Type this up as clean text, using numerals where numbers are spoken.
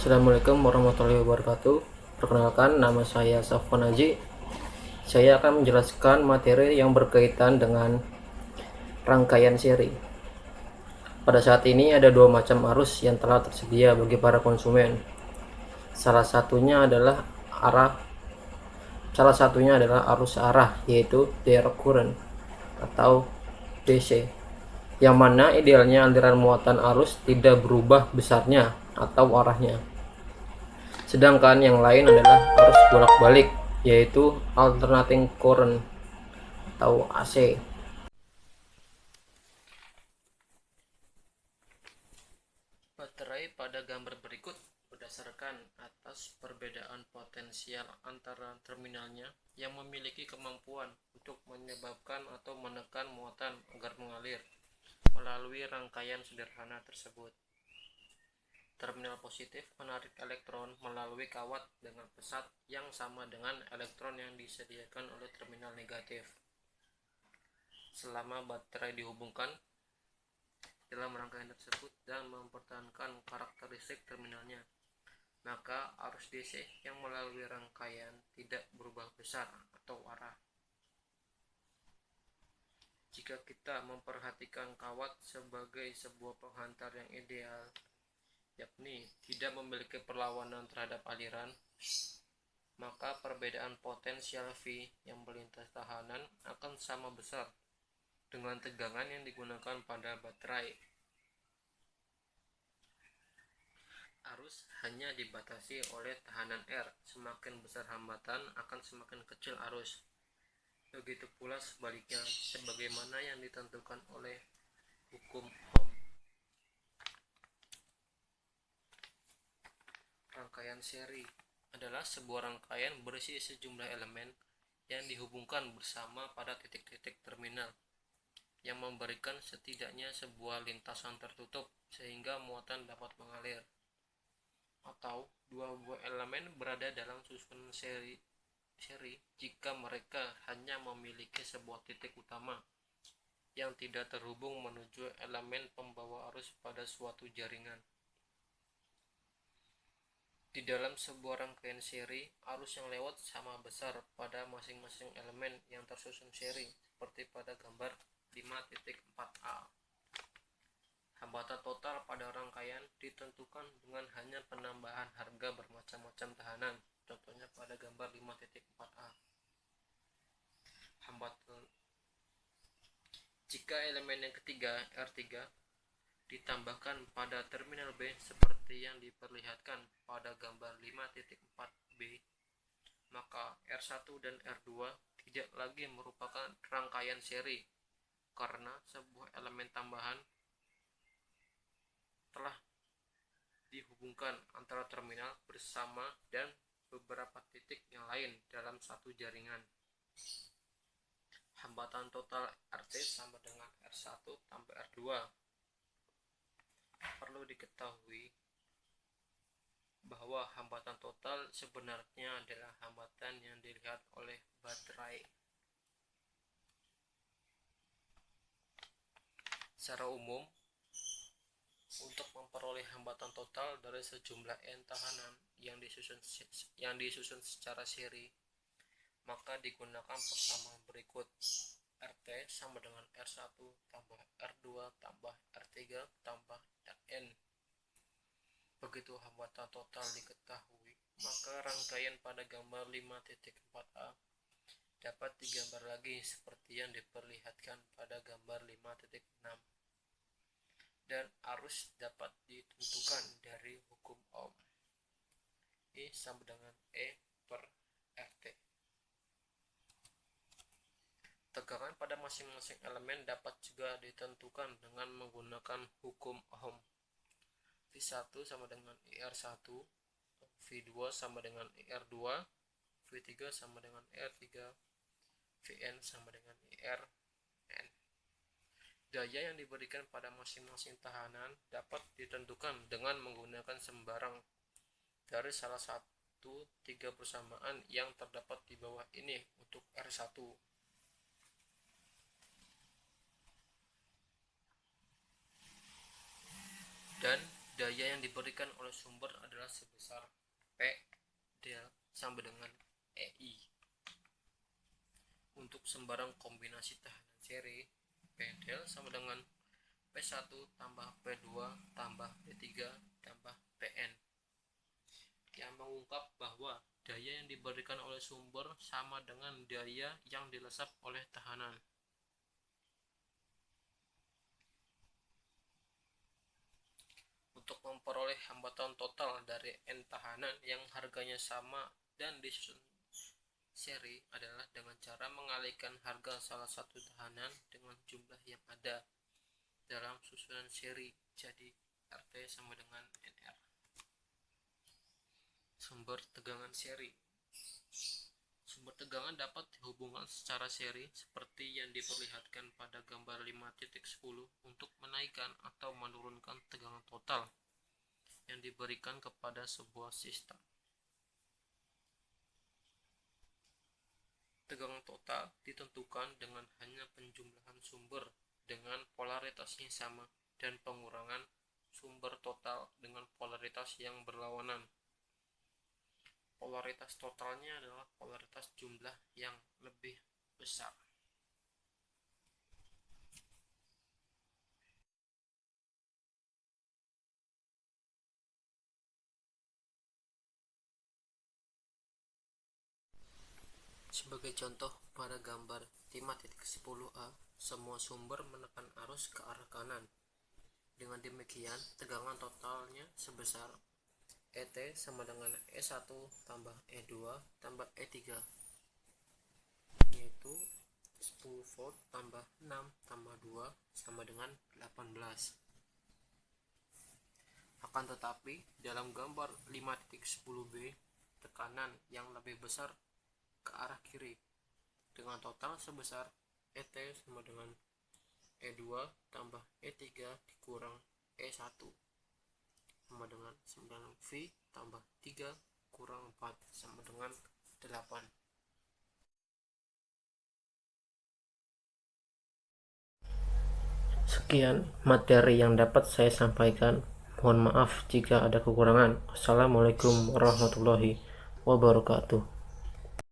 Assalamualaikum warahmatullahi wabarakatuh. Perkenalkan, nama saya Safwan Haji. Saya akan menjelaskan materi yang berkaitan dengan rangkaian seri. Pada saat ini ada dua macam arus yang telah tersedia bagi para konsumen. Salah satunya adalah arus arah, yaitu direct current atau DC, yang mana idealnya aliran muatan arus tidak berubah besarnya atau arahnya. Sedangkan yang lain adalah arus bolak-balik, yaitu alternating current atau AC. Baterai pada gambar berikut berdasarkan atas perbedaan potensial antara terminalnya yang memiliki kemampuan untuk menyebabkan atau menekan muatan agar mengalir melalui rangkaian sederhana tersebut. Terminal positif menarik elektron melalui kawat dengan pesat yang sama dengan elektron yang disediakan oleh terminal negatif. Selama baterai dihubungkan dalam rangkaian tersebut dan mempertahankan karakteristik terminalnya, maka arus DC yang melalui rangkaian tidak berubah besar atau arah. Jika kita memperhatikan kawat sebagai sebuah penghantar yang ideal, yakni tidak memiliki perlawanan terhadap aliran, maka perbedaan potensial V yang melintas tahanan akan sama besar dengan tegangan yang digunakan pada baterai. Arus hanya dibatasi oleh tahanan R. Semakin besar hambatan, akan semakin kecil arus. Begitu pula sebaliknya, sebagaimana yang ditentukan oleh hukum Ohm. Rangkaian seri adalah sebuah rangkaian berisi sejumlah elemen yang dihubungkan bersama pada titik-titik terminal, yang memberikan setidaknya sebuah lintasan tertutup sehingga muatan dapat mengalir. Atau dua buah elemen berada dalam susunan seri jika mereka hanya memiliki sebuah titik utama yang tidak terhubung menuju elemen pembawa arus pada suatu jaringan. Di dalam sebuah rangkaian seri, arus yang lewat sama besar pada masing-masing elemen yang tersusun seri, seperti pada gambar 5.4a. Hambatan total pada rangkaian ditentukan dengan hanya penambahan harga bermacam-macam tahanan, contohnya pada gambar 5.4a. Hambatan jika elemen yang ketiga, R3, ditambahkan pada terminal B seperti yang diperlihatkan pada gambar 5.4b, maka R1 dan R2 tidak lagi merupakan rangkaian seri karena sebuah elemen tambahan telah dihubungkan antara terminal bersama dan beberapa titik yang lain dalam satu jaringan. Hambatan total RT sama dengan R1 tambah R2. Perlu diketahui bahwa hambatan total sebenarnya adalah hambatan yang dilihat oleh baterai. Secara umum, untuk memperoleh hambatan total dari sejumlah N tahanan yang disusun secara seri, maka digunakan persamaan berikut: RT sama dengan R1 tambah R2 tambah R3 tambah Rn. Begitu hambatan total diketahui, maka rangkaian pada gambar 5.4a dapat digambar lagi seperti yang diperlihatkan pada gambar 5.6, dan arus dapat ditentukan dari hukum Ohm. I sama dengan E per RT. Tegangan pada masing-masing elemen dapat juga ditentukan dengan menggunakan hukum Ohm. V1 sama dengan IR1, V2 sama dengan IR2, V3 sama dengan IR3, Vn sama dengan IRN. Daya yang diberikan pada masing-masing tahanan dapat ditentukan dengan menggunakan sembarang dari salah satu tiga persamaan yang terdapat di bawah ini untuk R1. Dan daya yang diberikan oleh sumber adalah adalah sebesar P del sama dengan EI. Untuk sembarang kombinasi tahanan seri, P del sama dengan P1 tambah P2 tambah P3 tambah Pn, yang mengungkap bahwa daya yang diberikan oleh sumber sama dengan daya yang dilesap oleh tahanan. Untuk memperoleh hambatan total dari N tahanan yang harganya sama dan disusun seri adalah dengan cara mengalihkan harga salah satu tahanan dengan jumlah yang ada dalam susunan seri. Jadi RT sama dengan NR. Sumber tegangan seri. Sumber tegangan dapat dihubungkan secara seri seperti yang diperlihatkan pada gambar 5.10 untuk menaikkan atau menurunkan tegangan total yang diberikan kepada sebuah sistem. Tegangan total ditentukan dengan hanya penjumlahan sumber dengan polaritasnya sama dan pengurangan sumber total dengan polaritas yang berlawanan. Polaritas totalnya adalah polaritas jumlah yang lebih besar. Sebagai contoh, pada gambar 5.10a, semua sumber menekan arus ke arah kanan. Dengan demikian, tegangan totalnya sebesar ET sama dengan E1 tambah E2 tambah E3, yaitu 10 volt tambah 6 tambah 2 sama dengan 18. Akan tetapi, dalam gambar 5.10b, tekanan yang lebih besar ke arah kiri, dengan total sebesar ET sama dengan E2 tambah E3 dikurang E1 sama dengan 9V tambah 3 kurang 4 sama dengan 8. Sekian materi yang dapat saya sampaikan. Mohon maaf jika ada kekurangan. Assalamualaikum warahmatullahi wabarakatuh.